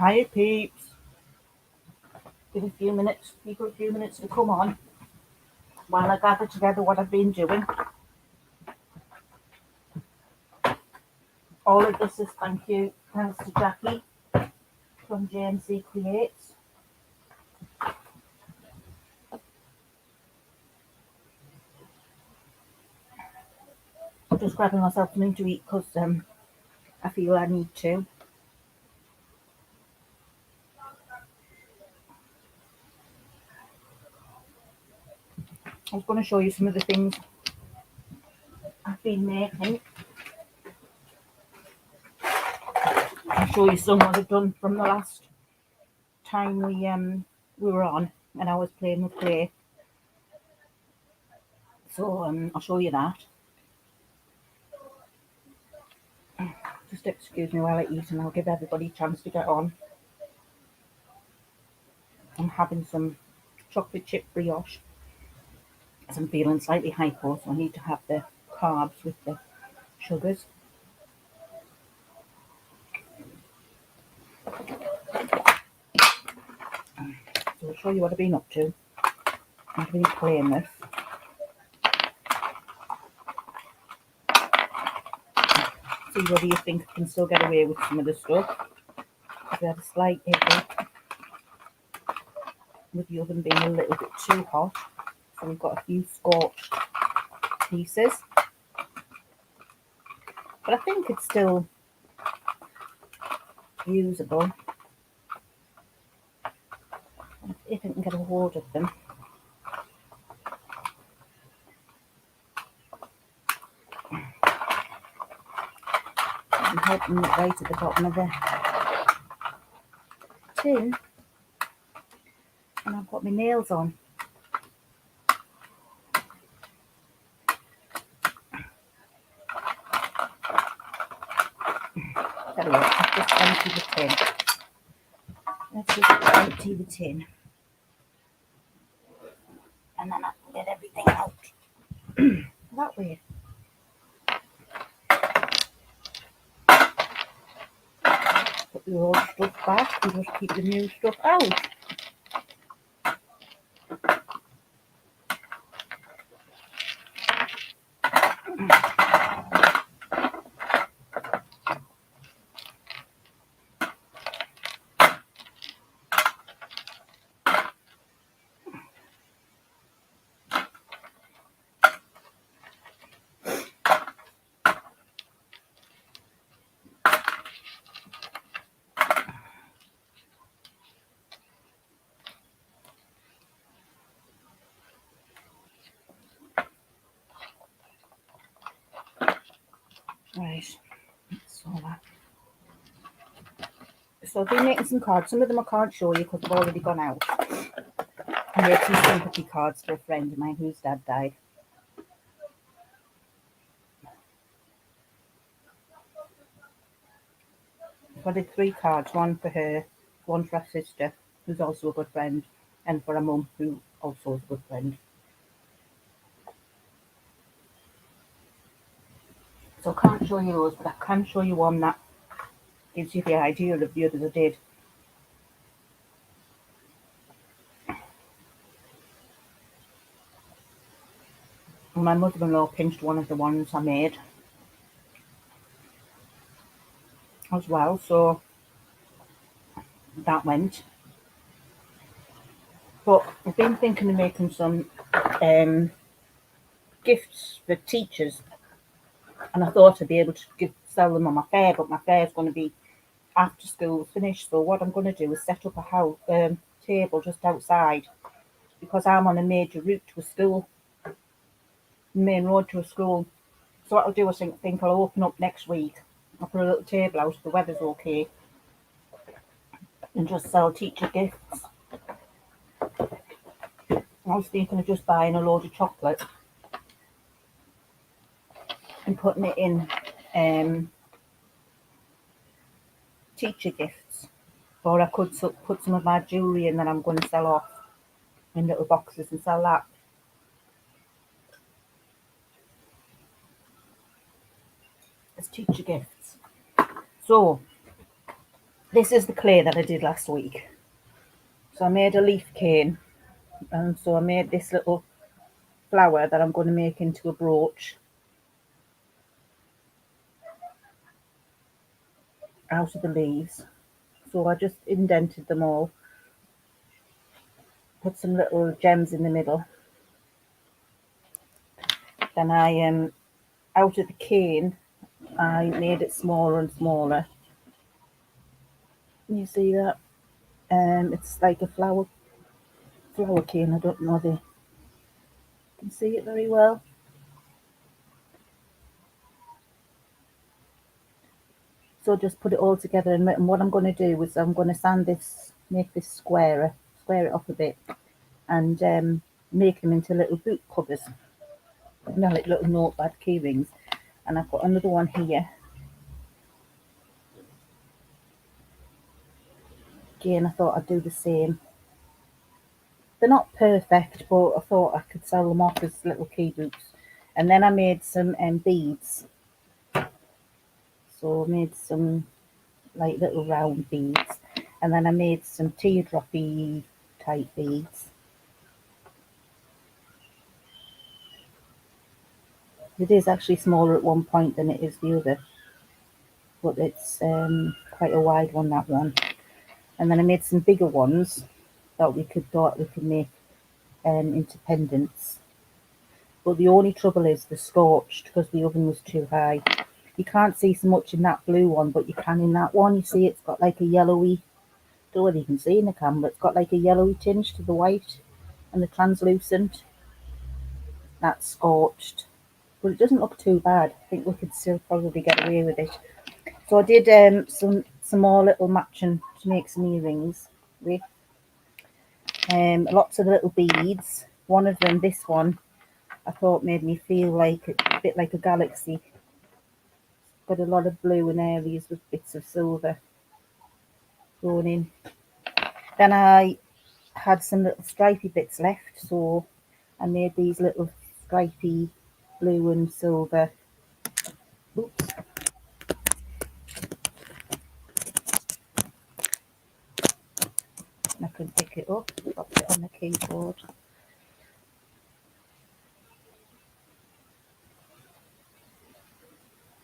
Hi peeps. Give people a few minutes to come on while I gather together what I've been doing. All of this is thanks to Jackie from JMC Creates. I'm just grabbing myself something to eat because I feel I need to. I was going to show you some of the things I've been making. I'll show you some what I've done from the last time we were on and I was playing with clay. So I'll show you that. Just excuse me while I eat and I'll give everybody a chance to get on. I'm having some chocolate chip brioche as I'm feeling slightly hypo, so I need to have the carbs with the sugars. So I'll show you what I've been up to. I've been playing with. See whether you think I can still get away with some of the stuff. We had a slight issue with the oven being a little bit too hot, so we've got a few scorched pieces. But I think it's still usable if I can get a hold of them. I'm hoping it right at the bottom of the tin, and I've got my nails on. There we go, let's just empty the tin. Let's just empty the tin. And then I can get everything out that way. Put the old stuff back and just keep the new stuff out. Right, so that. So I've been making some cards. Some of them I can't show you because they've already gone out. I made some sympathy cards for a friend of mine whose dad died. So I did 3 cards, one for her, one for her sister, who's also a good friend, and for her mum, who also is a good friend. So I can't show you those, but I can show you one that gives you the idea of the others I did. And my mother-in-law pinched one of the ones I made as well, so that went. But I've been thinking of making some gifts for teachers, and I thought I'd be able to sell them on my fair, but my fair is going to be after school finished. So what I'm going to do is set up a table just outside, because I'm on a major route to a school, main road to a school. So what I'll do is think I'll open up next week. I'll put a little table out if the weather's okay, and just sell teacher gifts. I was thinking of just buying a load of chocolate and putting it in teacher gifts. Or I could put some of my jewellery in that I'm going to sell off in little boxes and sell that. As teacher gifts. So This is the clay that I did last week. So I made a leaf cane, and so I made this little flower that I'm going to make into a brooch out of the leaves. So I just indented them all, put some little gems in the middle. Then I out of the cane, I made it smaller and smaller. You see that? It's like a flower cane. I don't know if you can see it very well. So just put it all together, and what I'm going to do is I'm going to sand this, make this square it off a bit, and make them into little boot covers, like little notepad key rings. And I've got another one here. Again, I thought I'd do the same. They're not perfect, but I thought I could sell them off as little key boots. And then I made some beads. So I made some like little round beads, and then I made some teardroppy type beads. It is actually smaller at one point than it is the other, but it's quite a wide one, that one. And then I made some bigger ones that we could make into pendants. But the only trouble is they're scorched because the oven was too high. You can't see so much in that blue one, but you can in that one. You see it's got like a yellowy, don't know whether you can see in the camera, it's got like a yellowy tinge to the white and the translucent. That's scorched. But it doesn't look too bad. I think we could still probably get away with it. So I did some more little matching to make some earrings with. Lots of little beads. One of them, this one, I thought made me feel like a bit like a galaxy. Got a lot of blue in areas with bits of silver thrown in. Then I had some little stripy bits left, so I made these little stripy blue and silver. Oops. I can pick it up, pop it on the keyboard.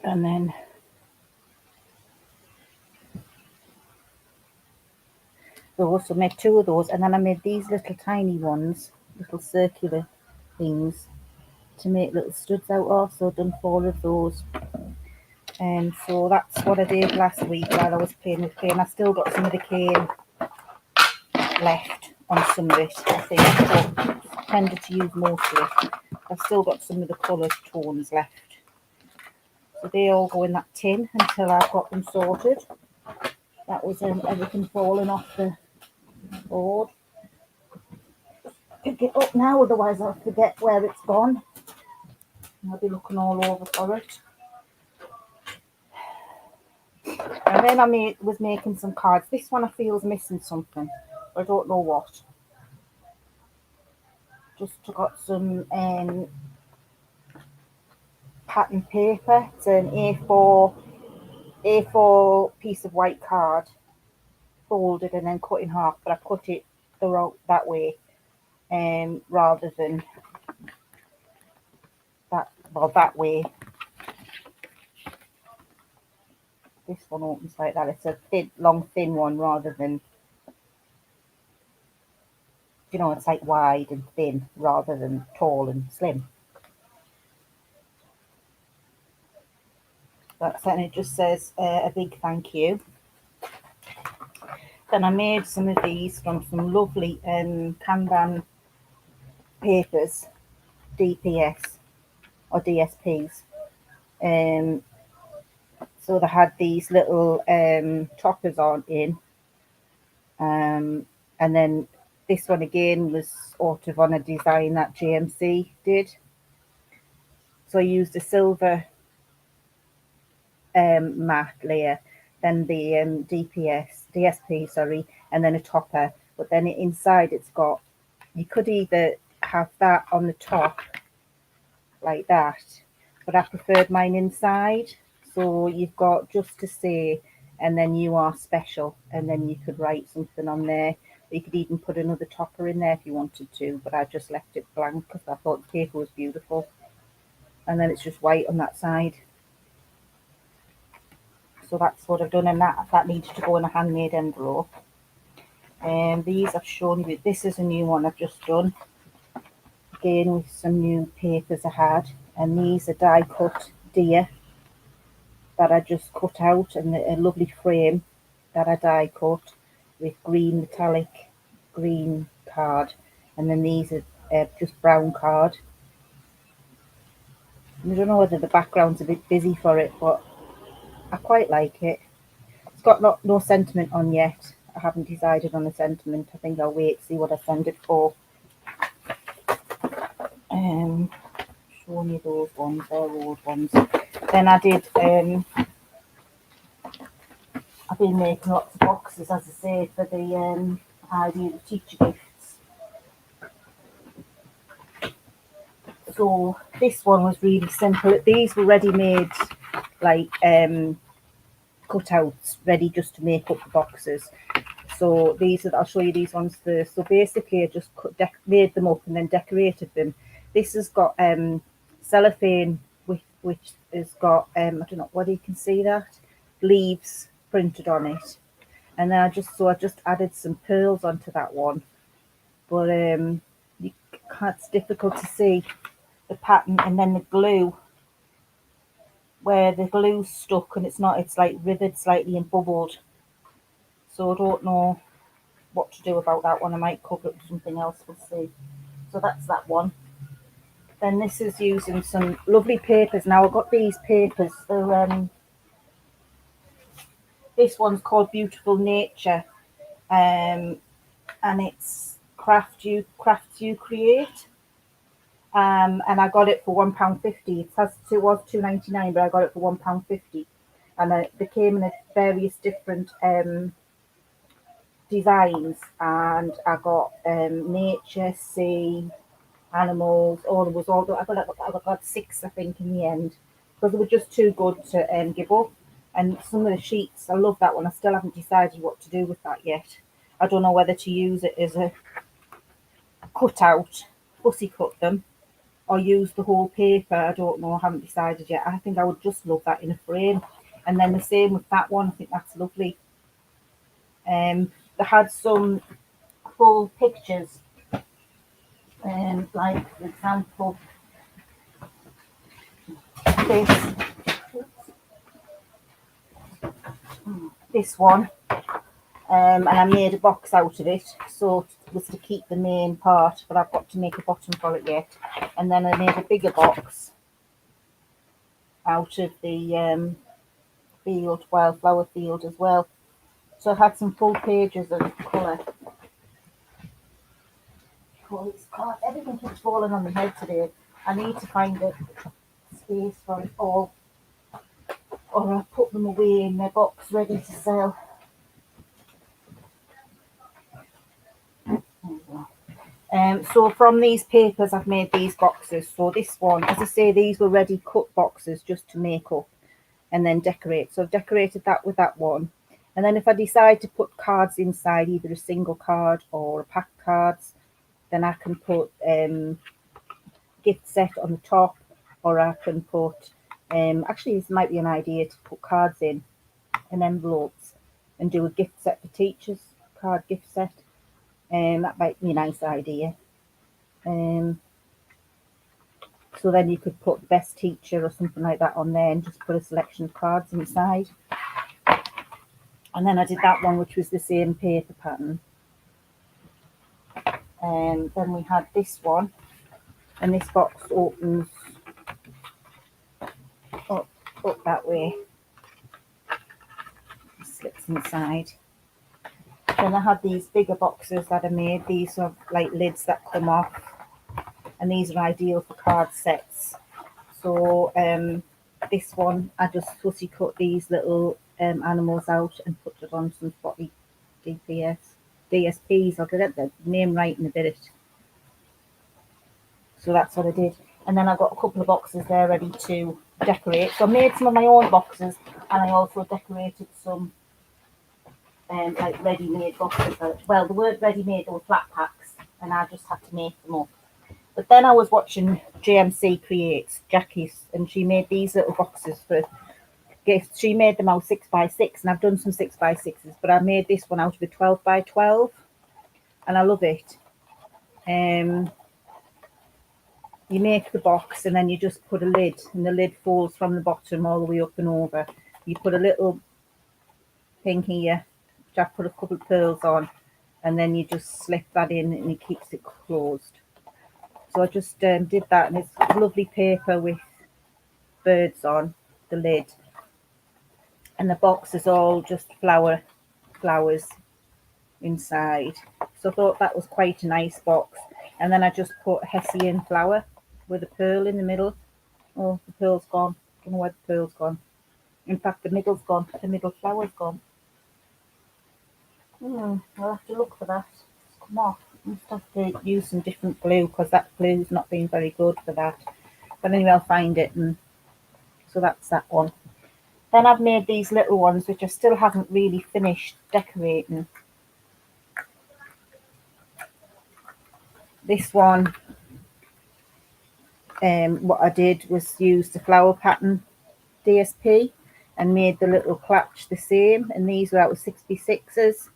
And then those, so I made two of those, and then I made these little tiny ones, little circular things to make little studs out of, so I've done 4 of those. And so that's what I did last week while I was playing with cane. I still got some of the cane left on some of it, I think, but I tended to use most of it. I've still got some of the colour tones left. So they all go in that tin until I've got them sorted. That was everything falling off the board. Pick it up now, otherwise I'll forget where it's gone. I'll be looking all over for it. And then I was making some cards. This one I feel is missing something. I don't know what. Just got some pattern paper. It's an A4 piece of white card, folded and then cut in half. But I cut it that way, rather than that. Well, that way. This one opens like that. It's a long, thin one rather than, it's like wide and thin rather than tall and slim. And it just says a big thank you. Then I made some of these from some lovely Kanban papers, DPS or DSPs. So they had these little choppers on in. And then this one again was sort of on a design that JMC did. So I used a silver matte layer, then the DSP, sorry, and then a topper. But then inside it's got, you could either have that on the top like that, but I preferred mine inside. So you've got just to say and then you are special, and then you could write something on there. You could even put another topper in there if you wanted to, but I just left it blank because I thought the paper was beautiful. And then it's just white on that side. So that's what I've done, and that needs to go in a handmade envelope. And these I've shown you. This is a new one I've just done, again with some new papers I had, and these are die cut deer that I just cut out, and a lovely frame that I die cut with green metallic green card, and then these are just brown card. I don't know whether the background's a bit busy for it, but I quite like it. It's got no sentiment on yet. I haven't decided on a sentiment. I think I'll wait, see what I send it for. Showing you those ones, they're old ones. Then I did, I've been making lots of boxes, as I say, for the idea of teacher gifts. So this one was really simple. These were ready-made, like cutouts, ready just to make up the boxes. So these are, I'll show you these ones first. So basically I just made them up and then decorated them. This has got cellophane which has got I don't know whether you can see that, leaves printed on it. And then I just added some pearls onto that one. But it's difficult to see the pattern, and then the glue, where the glue's stuck and it's like riveted slightly and bubbled. So I don't know what to do about that one. I might cover it with something else, we'll see. So that's that one. Then this is using some lovely papers. Now I've got these papers. They're this one's called Beautiful Nature, and it's Crafts You Create. And I got it for £1.50. It was £2.99, but I got it for £1.50. And they came in various different designs, and I got nature, sea, animals. I got 6, I think, in the end, because they were just too good to give up. And some of the sheets, I love that one. I still haven't decided what to do with that yet. I don't know whether to use it as a cutout, fussy cut them, or use the whole paper. I don't know. I haven't decided yet. I think I would just love that in a frame. And then the same with that one. I think that's lovely. They had some full pictures, like for example this one, and I made a box out of it. So it was to keep the main part, but I've got to make a bottom for it yet. And then I made a bigger box out of the wildflower field as well. So I had some full pages of colour. God, everything keeps falling on my head today. I need to find a space for it all, or I'll put them away in their box ready to sell. So from these papers I've made these boxes. So this one, as I say, these were ready cut boxes just to make up and then decorate. So I've decorated that with that one. And then if I decide to put cards inside, either a single card or a pack of cards, then I can put gift set on the top, or I can put actually this might be an idea to put cards in envelopes and do a gift set for teachers, card gift set. That might be a nice idea. So then you could put best teacher or something like that on there and just put a selection of cards inside. And then I did that one, which was the same paper pattern. Then we had this one, and this box opens up that way, slips inside. Then I had these bigger boxes that I made. These are like lids that come off, and these are ideal for card sets. So this one, I just fussy cut these little animals out and put it on some spotty DSPs. I'll get the name right in a bit. So that's what I did. And then I got a couple of boxes there ready to decorate. So I made some of my own boxes, and I also decorated some like ready-made boxes. Well, they weren't ready-made, they were flat packs, and I just had to make them up. But then I was watching JMC Creates, Jackie's, and she made these little boxes for gifts. She made them out 6x6, and I've done some 6x6s, but I made this one out of a 12x12, and I love it. You make the box, and then you just put a lid, and the lid folds from the bottom all the way up and over. You put a little thing here, which I put a couple of pearls on, and then you just slip that in, and it keeps it closed. So I just did that, and it's lovely paper with birds on the lid, and the box is all just flowers inside. So I thought that was quite a nice box. And then I just put Hessian flower with a pearl in the middle. Oh, the pearl's gone. I don't know where the pearl's gone. In fact, the middle's gone. The middle flower's gone. I'll have to look for that. It's come off. I must have to use some different glue, because that glue's not been very good for that. But anyway, I'll find it. And so that's that one. Then I've made these little ones, which I still haven't really finished decorating. This one, what I did was use the flower pattern DSP and made the little clutch the same, and these were out of 66s.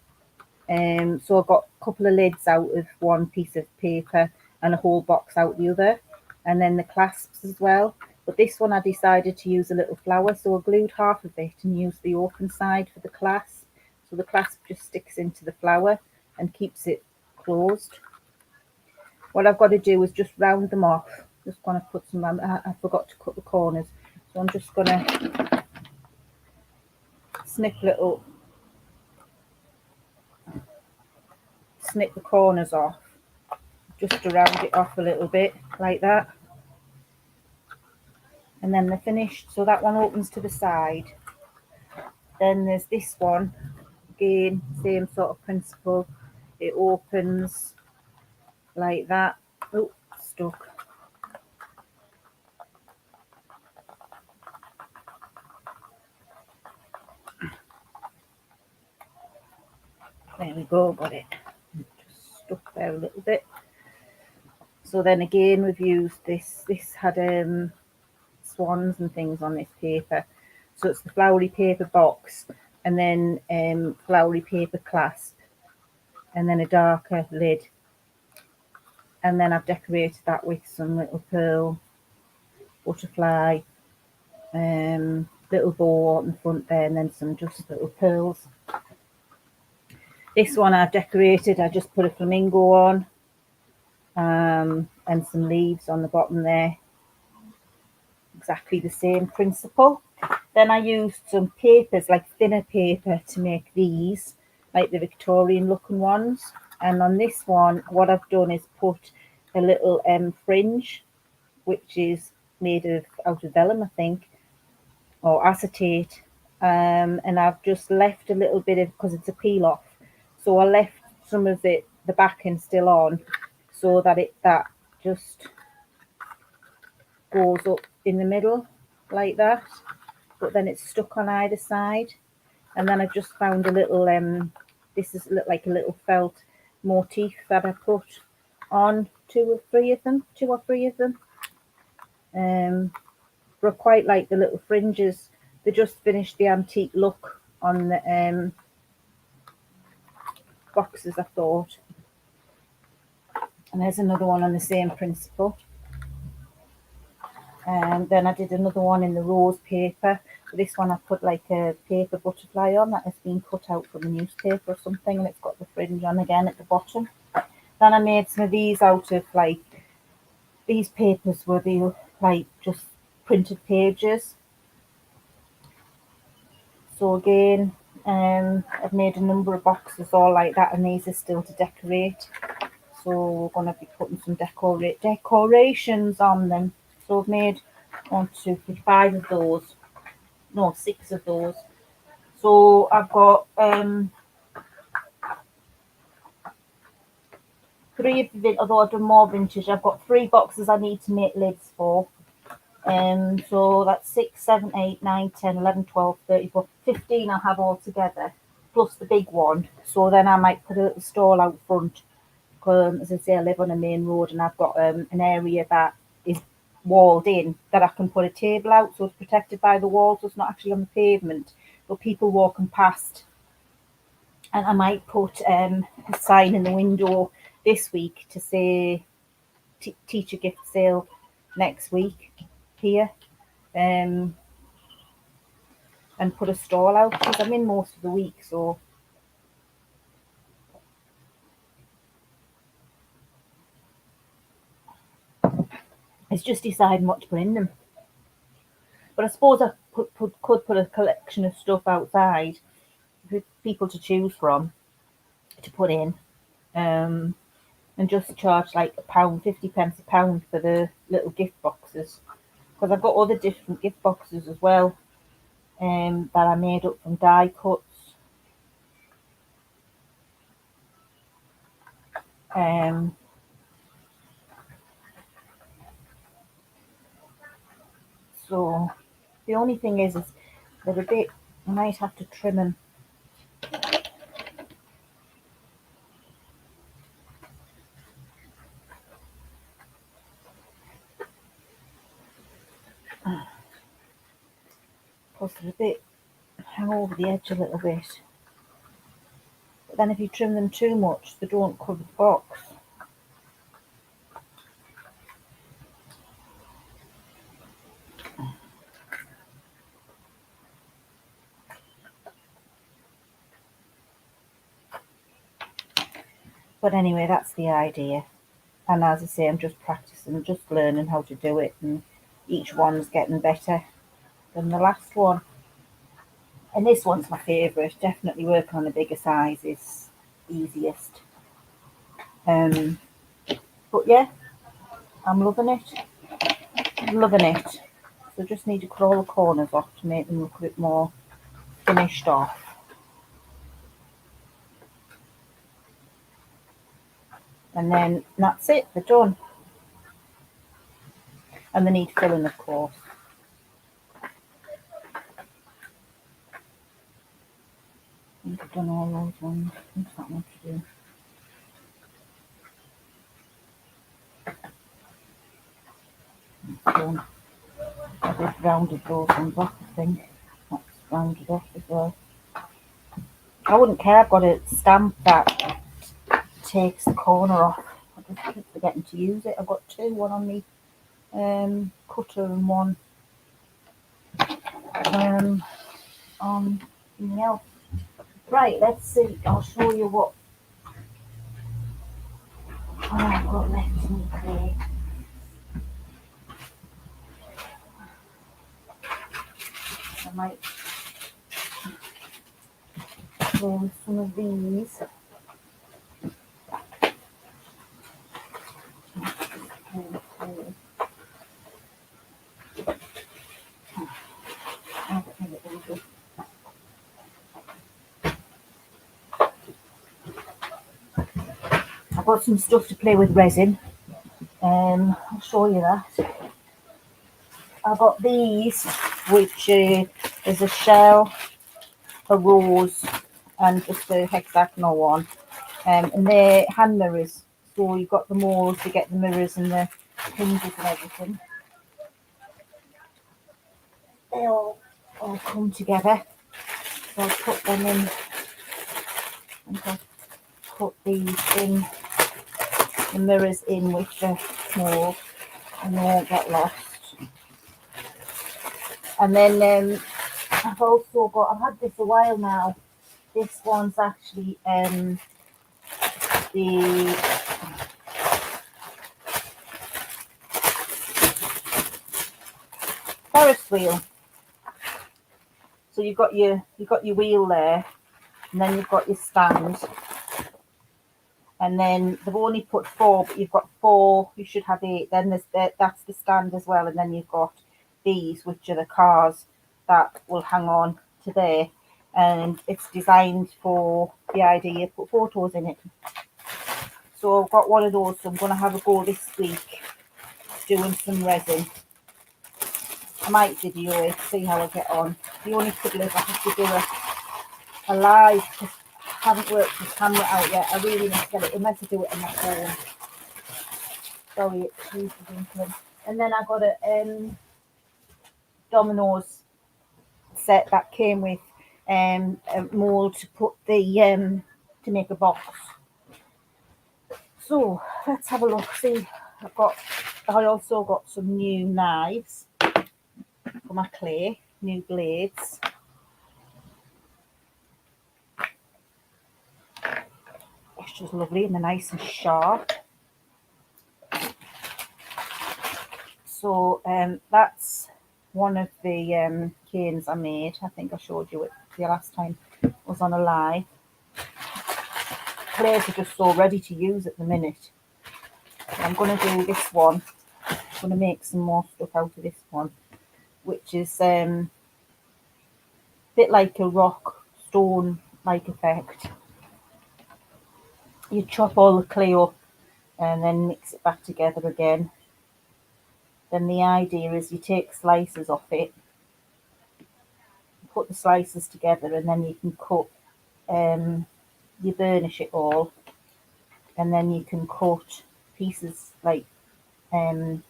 So I got a couple of lids out of one piece of paper and a whole box out the other, and then the clasps as well. But this one I decided to use a little flower, so I glued half of it and used the open side for the clasp. So the clasp just sticks into the flower and keeps it closed. What I've got to do is just round them off. Just going to put some, I forgot to cut the corners. So I'm just going to snip the corners off, just to round it off a little bit, like that. And then they're finished. So that one opens to the side. Then there's this one. Again, same sort of principle. It opens like that. Oh, stuck. There we go, got it. Just stuck there a little bit. So then again, we've used this. This had swans and things on this paper. So it's the flowery paper box, and then flowery paper clasp, and then a darker lid. And then I've decorated that with some little pearl, butterfly, little bow on the front there, and then some just little pearls. This one I've decorated, I just put a flamingo on, and some leaves on the bottom there. Exactly the same principle. Then I used some papers, like thinner paper, to make these, like the Victorian looking ones. And on this one, what I've done is put a little fringe, which is made out of vellum, I think, or acetate. And I've just left a little bit of, because it's a peel off, so I left some of it, the backing still on, so that that just goes up in the middle like that, but then it's stuck on either side. And then I just found a little this is like a little felt motif that I put on two or three of them. But I quite like the little fringes. They just finished the antique look on the boxes, I thought. And there's another one on the same principle. And then I did another one in the rose paper. This one I put like a paper butterfly on that has been cut out from a newspaper or something, and it's got the fringe on again at the bottom. Then I made some of these out of, like, these papers were the like just printed pages. So again, I've made a number of boxes all like that, and these are still to decorate. So we're going to be putting some decorations on them. So I've made 5 of those. No, 6 of those. So I've got 3 of the, although I've done more vintage, I've got 3 boxes I need to make lids for. So that's 6, 7, 8, 9, 10, 11, 12, 13, 14, 15 I'll have all together. plus the big one. So then I might put a little stall out front. As I say, I live on a main road and I've got an area that is walled in that I can put a table out, so it's protected by the wall, so it's not actually on the pavement, but people walking past. And I might put a sign in the window this week to say teacher gift sale next week here, and put a stall out because I'm in most of the week, so it's just deciding what to put in them. But I suppose I could put a collection of stuff outside for people to choose from to put in, and just charge like £1, 50p a pound for the little gift boxes. Because I've got other different gift boxes as well, that I made up from die cuts. So the only thing is they're a bit. I might have to trim them. Because they're a bit hang over the edge a little bit. But then if you trim them too much, they don't cover the box. But anyway, that's the idea. And as I say, I'm just practicing, just learning how to do it, and each one's getting better than the last one. And this one's my favourite. Definitely working on a bigger size is easiest. But yeah, I'm loving it. Loving it. So just need to cut all the corners off to make them look a bit more finished off. And then that's it, they're done. And they need filling, of course. I think I've done all those ones. There's not much to do. Done. I just rounded those ones off, I think. That's rounded off as well. I wouldn't care, I've got a stamp that takes the corner off. I just keep forgetting to use it. I've got two, one on the cutter and one on something else. Right, let's see. I'll show you what I've got left in the clay. I might play with some of these. I've got some stuff to play with resin. I'll show you that. I've got these, which is a shell, a rose, and just a hexagonal one. And they're hand mirrors. So you've got the mould to get the mirrors and the hinges and everything. They all come together. So I'll put them in. And I'll put these in, the mirrors in with the mould, and they won't get lost. And then I've also got, I've had this a while now. This one's actually the Ferris wheel. So you've got your wheel there, and then you've got your stand. And then they've only put 4, but you've got 4. You should have 8. Then that's the stand as well, and then you've got these, which are the cars that will hang on to there. And it's designed for the idea to put photos in it. So I've got one of those. So I'm going to have a go this week doing some resin. I might video it, see how I get on. The only trouble is I have to do alive because I haven't worked the camera out yet. I really need to get it unless I do it on my phone. Sorry, it's too twinkling. And then I got a Domino's set that came with a mold to put the to make a box. So let's have a look. See, I also got some new knives for my clay, new blades. It's just lovely and they're nice and sharp. So that's one of the canes I made. I think I showed you it the last time I was on a live. Clays are just so ready to use at the minute. I'm going to do this one. I'm going to make some more stuff out of this one, which is a bit like a rock stone like effect. You chop all the clay up and then mix it back together again. Then the idea is you take slices off it, put the slices together, and then you can cut, you burnish it all, and then you can cut pieces like pendants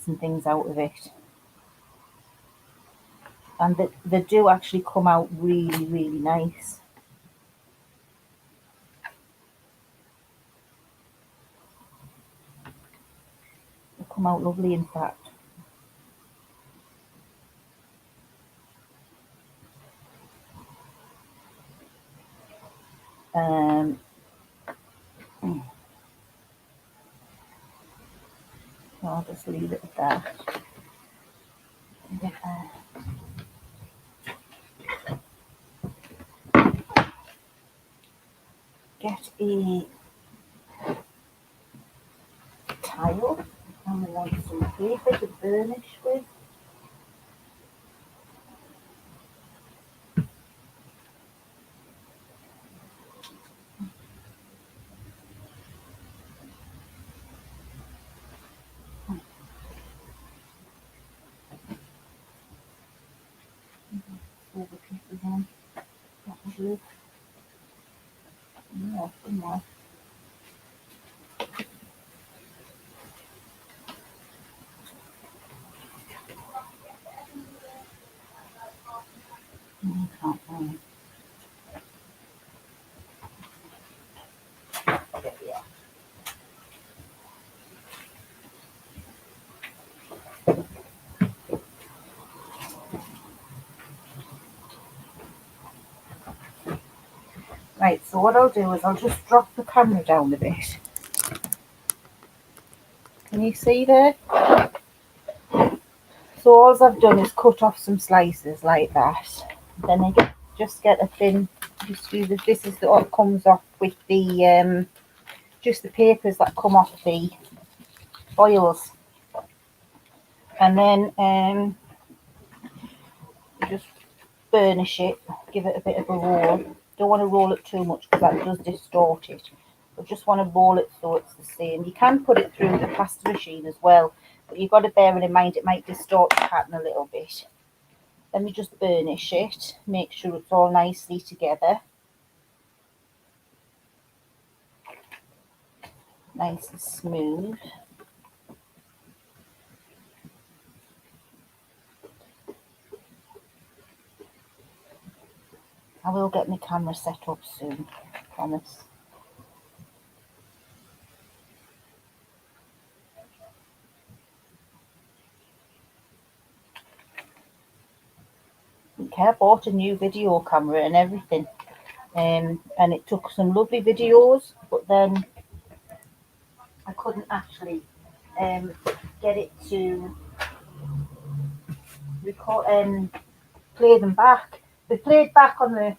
and things out of it. And they do actually come out really, really nice. They come out lovely, in fact. I'll just leave it at that. Get a tile, and we want some paper to burnish with. Over pieces on. That will do. More, some more. Can't find. There we are. Right, so what I'll do is I'll just drop the camera down a bit. Can you see there? So all I've done is cut off some slices like that. Then I just get a thin, this is what comes off with the, just the papers that come off the foils. And then just burnish it, give it a bit of a roll. Don't want to roll it too much because that does distort it. But just want to roll it so it's the same. You can put it through the pasta machine as well, but you've got to bear it in mind it might distort the pattern a little bit. Then we just burnish it, make sure it's all nicely together. Nice and smooth. I will get my camera set up soon, I promise. Okay, I bought a new video camera and everything, and it took some lovely videos, but then I couldn't actually get it to record and play them back. They played back on the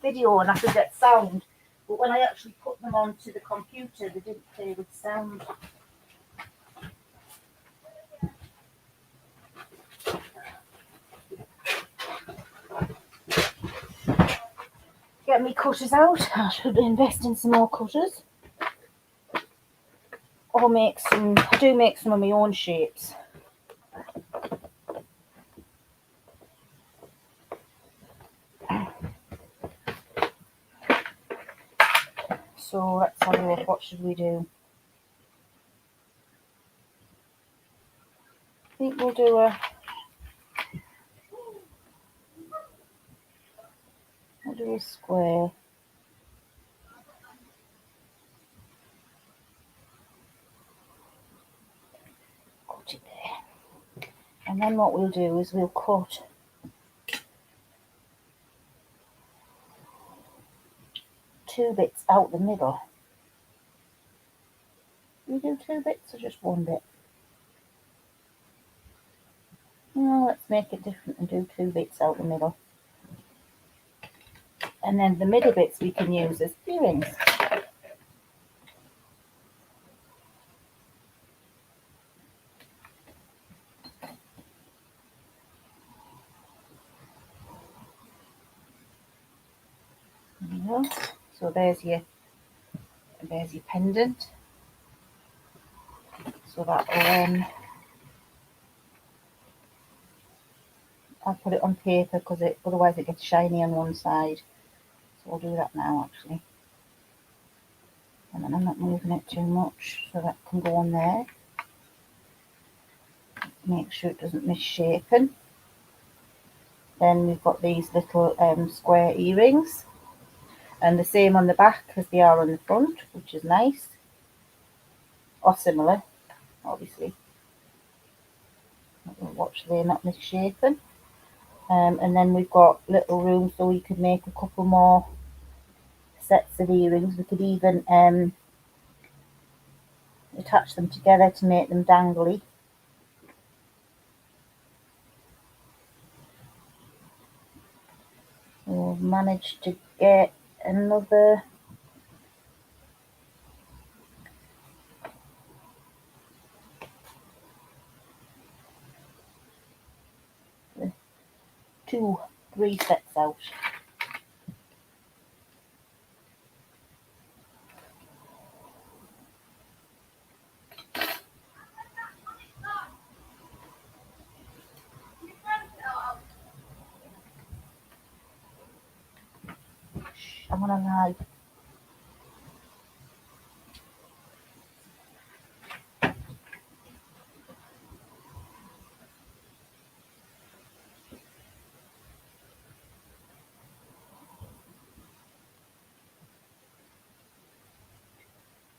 video and I could get sound, but when I actually put them onto the computer, they didn't play with sound. Get me cutters out. I should invest in some more cutters. Or make some, I do make some of my own shapes. So let's have a look. What should we do? I think we'll do a square. Cut it there. And then what we'll do is we'll cut two bits out the middle. Do we do two bits or just one bit? No, let's make it different and do two bits out the middle. And then the middle bits we can use as earrings. There you go. So there's your pendant. So that'll I'll put it on paper because otherwise it gets shiny on one side. So I'll do that now actually. And then I'm not moving it too much, so that can go on there. Make sure it doesn't misshapen. Then we've got these little square earrings, and the same on the back as they are on the front, which is nice, or similar, obviously. Watch they're not misshapen. And then we've got little room so we could make a couple more sets of earrings. We could even attach them together to make them dangly. We'll manage to get another three sets out. I'm gonna lie.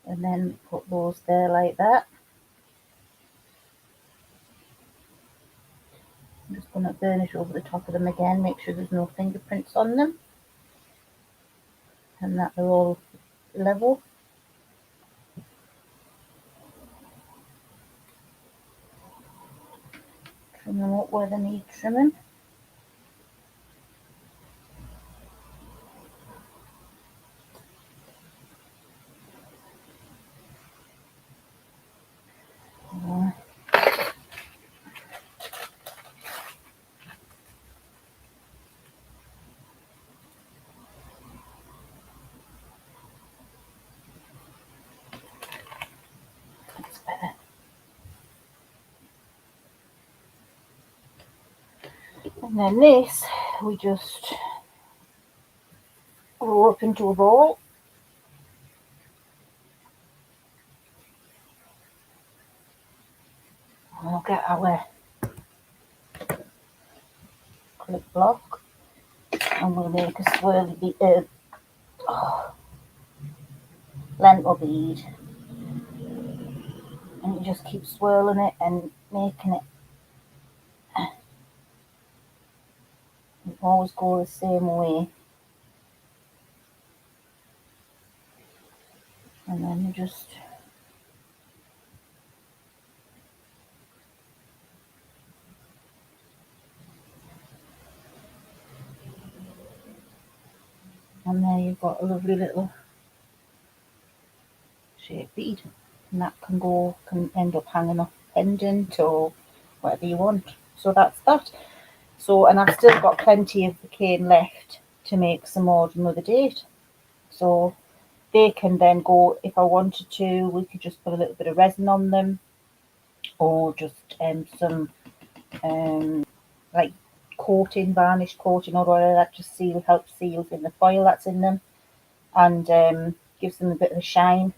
And then put those there like that. I'm just going to burnish over the top of them again, make sure there's no fingerprints on them, and that they're all level. Trim them up where they need trimming. That's better. And then this, we just roll up into a ball. And we'll get our clip block and we'll make a swirly lentil bead. And you just keep swirling it and making it. You always go the same way. And then you just and there you've got a lovely little shaped bead, and that can end up hanging off a pendant or whatever you want. So that's that. So, and I've still got plenty of the cane left to make some more another date. So they can then go, if I wanted to, we could just put a little bit of resin on them, or just some like varnish coating or whatever, that just helps seal in the foil that's in them. And gives them a bit of a shine.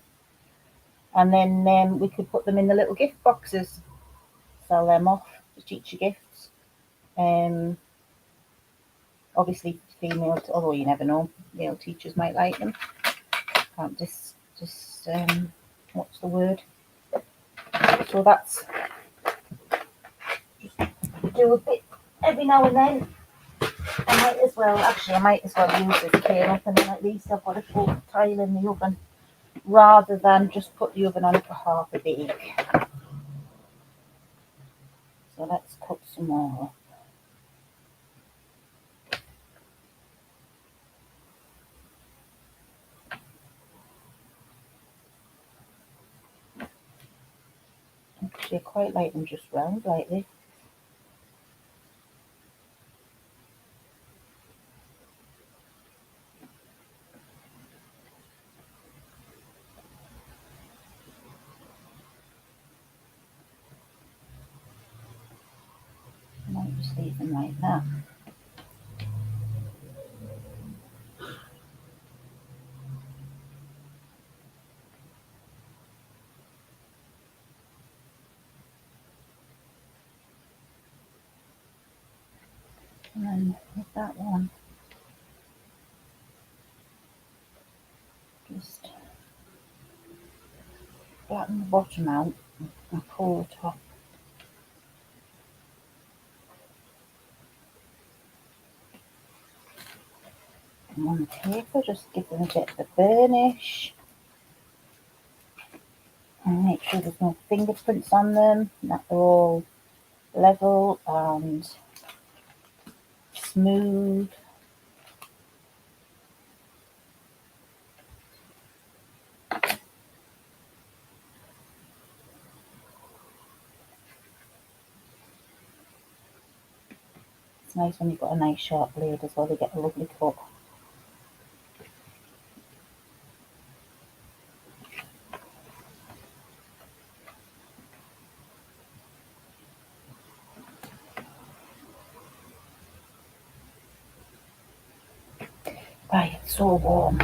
And then we could put them in the little gift boxes, sell them off to teacher gifts. Obviously female, although you never know, male teachers might like them. Can't just what's the word? So that's just do a bit every now and then. I might as well use this cane up, and then at least I've got a full tile in the oven rather than just put the oven on for half a bake. So let's cut some more. Actually, I quite like them just round like this. I might just leave them like that. And then with that one, just flatten the bottom out and pull the top. And on the paper, just give them a bit of a burnish. And make sure there's no fingerprints on them, that they're all level and smooth. It's nice when you've got a nice sharp blade as well, they get a lovely cut. Right, it's so warm.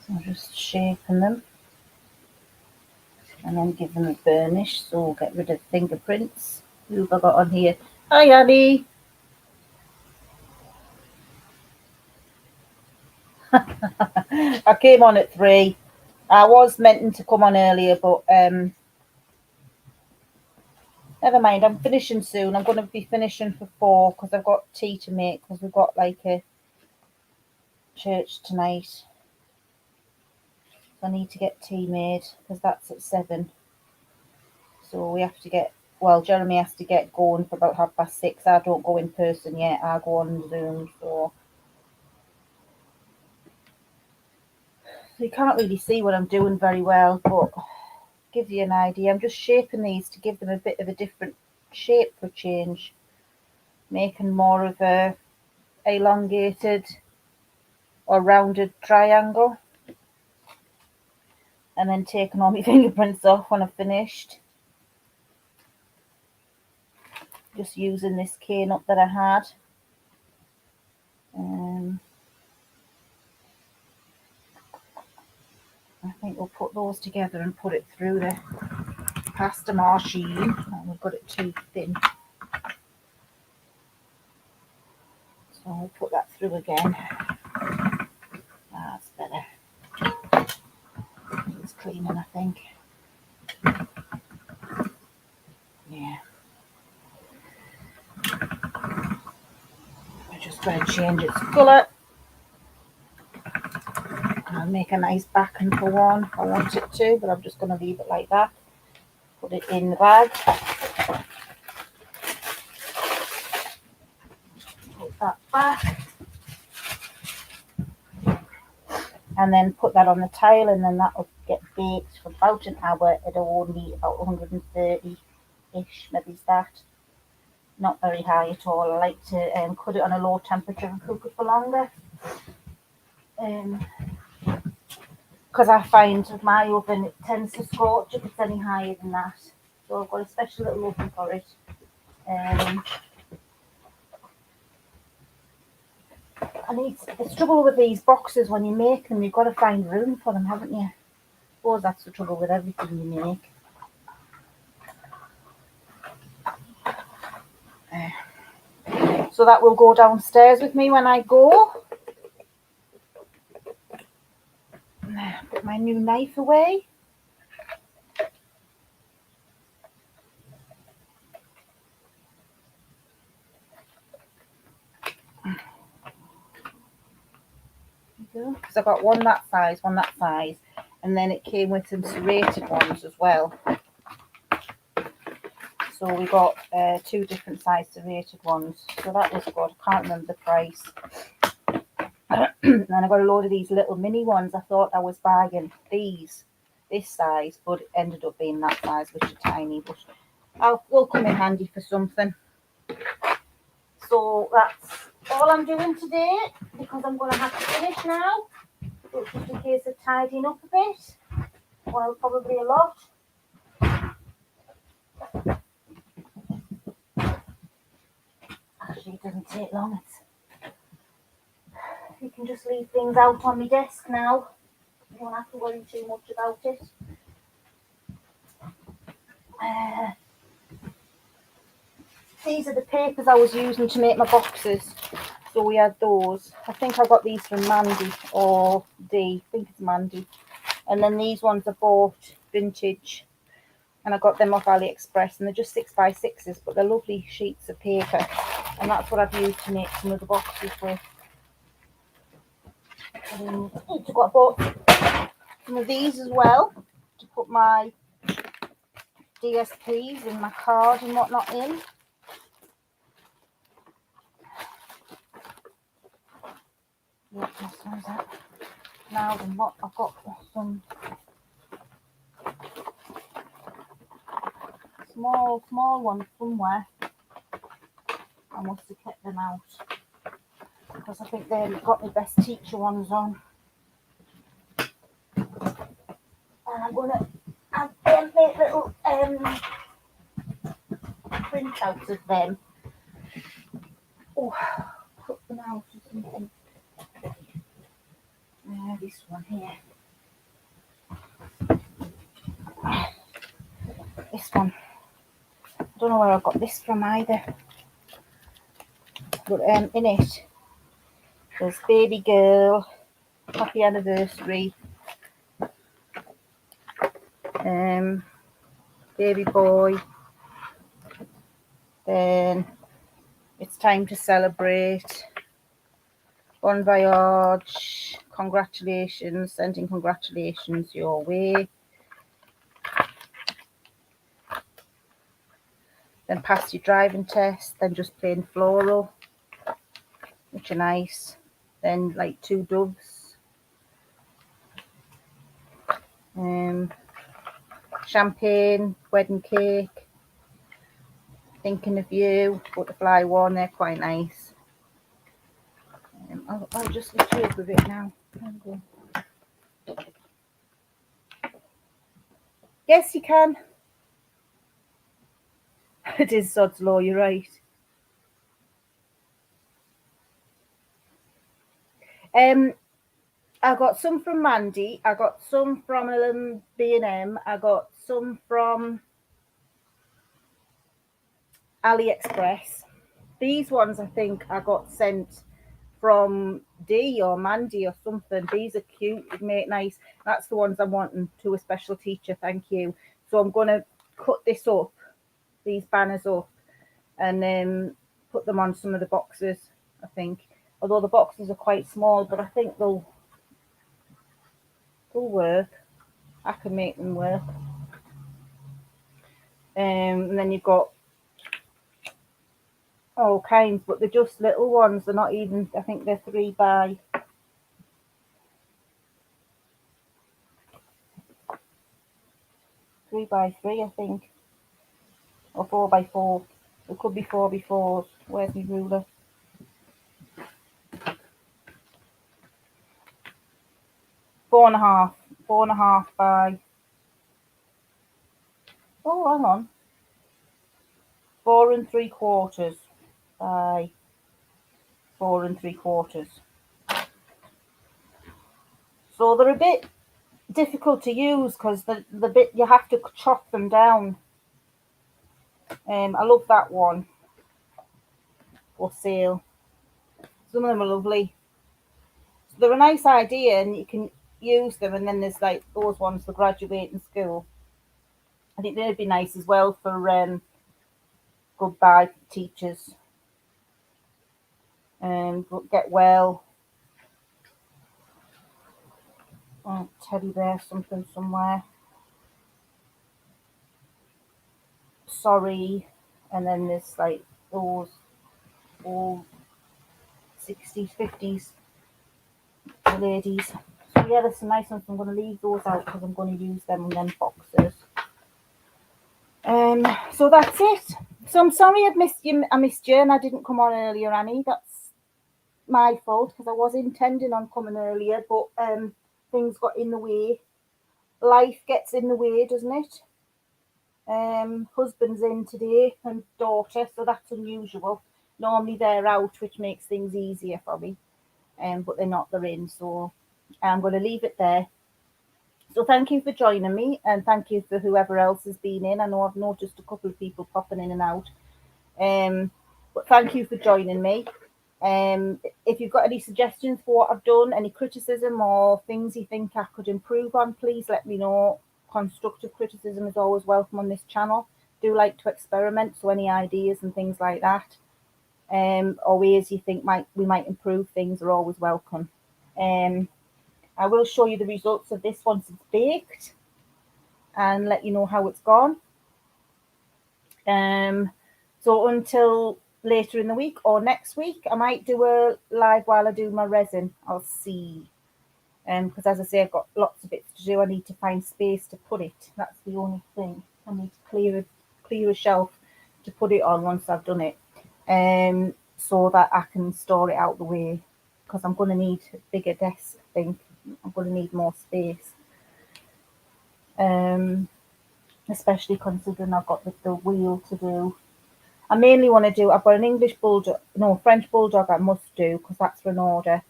So I'm just shaping them and then give them a burnish, so we'll get rid of fingerprints. Who have I got on here? Hi Annie! I came on at 3. I was meant to come on earlier, but never mind. I'm finishing soon. I'm going to be finishing for 4 because I've got tea to make, because we've got like a church tonight. I need to get tea made because that's at 7. So we have to get, well, Jeremy has to get going for about 6:30. I don't go in person yet. I go on Zoom. So you can't really see what I'm doing very well, but give you an idea. I'm just shaping these to give them a bit of a different shape for change, making more of a elongated or rounded triangle, and then taking all my fingerprints off when I've finished. Just using this cane up that I had. I think we'll put those together and put it through the pasta machine. Oh, we've got it too thin. So I'll put that through again. That's better. It's cleaning, I think. Yeah. I just got to change its colour. make a nice backing for one if I want it to, but I'm just going to leave it like that. Put it in the bag. Put that back. And then put that on the tile, and then that will get baked for about an hour at only about 130-ish, maybe that. Not very high at all. I like to cut it on a low temperature and cook it for longer. Because I find with my oven it tends to scorch if it's any higher than that. So I've got a special little oven for it. The trouble with these boxes when you make them, you've got to find room for them, haven't you? I suppose that's the trouble with everything you make. So that will go downstairs with me when I go. Put my new knife away. Because I got one that size, and then it came with some serrated ones as well. So we got 2 different size serrated ones. So that was good. I can't remember the price. And then I got a load of these little mini ones. I thought I was buying this size, but it ended up being that size, which is tiny. But will come in handy for something. So that's all I'm doing today, because I'm going to have to finish now. So it's just a case of tidying up a bit. Well, probably a lot. Actually, it doesn't take long. You can just leave things out on my desk now. You don't have to worry too much about it. These are the papers I was using to make my boxes. So we had those. I think I got these from Mandy or D. I think it's Mandy. And then these ones I bought vintage. And I got them off AliExpress. And they're just 6x6s, but they're lovely sheets of paper. And that's what I've used to make some of the boxes with. I bought some of these as well to put my DSPs and my card and whatnot in. What was that? Now then, what I've got some small ones somewhere. I must have kept them out because I think they've got the best teacher ones on. And I'm gonna make little printouts of them. Oh, put them out or something. This one here. This one. I don't know where I got this from either. But in it, there's baby girl, happy anniversary, baby boy, then it's time to celebrate, bon voyage, congratulations, sending congratulations your way, then pass your driving test, then just plain floral, which are nice, then like 2 doves, champagne, wedding cake, thinking of you, butterfly one, they're quite nice. I'll just lift you up a bit now. Yes, you can. It is sod's law, you're right. I got some from Mandy. I got some from B&M. I got some from AliExpress. These ones I think I got sent from D or Mandy or something. These are cute, make nice. That's the ones I'm wanting to a special teacher, thank you. So I'm going to cut this up, these banners up, and then put them on some of the boxes, I think. Although the boxes are quite small, but I think they'll They'll work. I can make them work. And then you've got all kinds, but they're just little ones. They're not even, I think they're 3 by 3, I think, or 4 by 4. It could be 4 by 4. Where's my ruler? Four and a half. 4.5 by. Oh, hang on. 4 3/4 by 4 3/4. So they're a bit difficult to use because the bit you have to chop them down. I love that one for sale. Some of them are lovely. So they're a nice idea, and you can use them. And then there's like those ones for graduating school. I think they'd be nice as well for goodbye teachers. Get well. Oh, teddy bear, something somewhere. Sorry, and then there's like those old 60s, 50s ladies. So yeah, there's some nice ones. I'm going to leave those out because I'm going to use them in them boxes. So that's it. So I'm sorry I've missed you. I missed you and I didn't come on earlier, Annie. That's my fault because I was intending on coming earlier, but things got in the way. Life gets in the way, doesn't it? Husband's in today and daughter, so that's unusual. Normally they're out, which makes things easier for me. But they're not, they're in, so I'm going to leave it there. So thank you for joining me, and thank you for whoever else has been in. I know I've noticed a couple of people popping in and out. But thank you for joining me. If you've got any suggestions for what I've done, any criticism or things you think I could improve on, please let me know. Constructive criticism is always welcome on this channel. Do like to experiment, so any ideas and things like that, or ways you think we might improve things are always welcome. I will show you the results of this once it's baked and let you know how it's gone. So until later in the week or next week, I might do a live while I do my resin. I'll see. Because as I say, I've got lots of bits to do. I need to find space to put it. That's the only thing. I need to clear a shelf to put it on once I've done it. So that I can store it out the way. Because I'm going to need a bigger desk, I think. I'm going to need more space. Especially considering I've got the wheel to do. I mainly want to do, I've got an French bulldog I must do because that's for an order.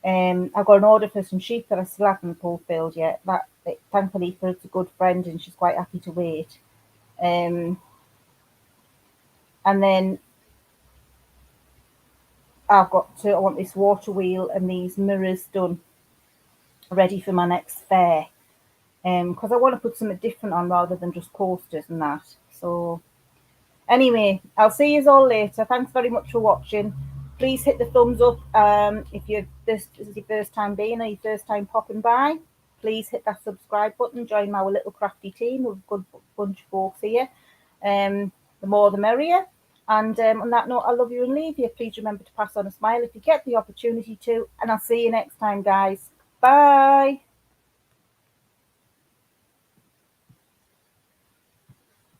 I've got an order for some sheep that I still haven't fulfilled yet. Thankfully, for it's a good friend and she's quite happy to wait. And then I want this water wheel and these mirrors done, ready for my next fair. Because I want to put something different on rather than just coasters and that. So anyway, I'll see you all later. Thanks very much for watching. Please hit the thumbs up if this is your first time being or your first time popping by. Please hit that subscribe button. Join my little crafty team. We've a good bunch of folks here. The more the merrier. And on that note, I love you and leave you. Please remember to pass on a smile if you get the opportunity to. And I'll see you next time, guys. Bye.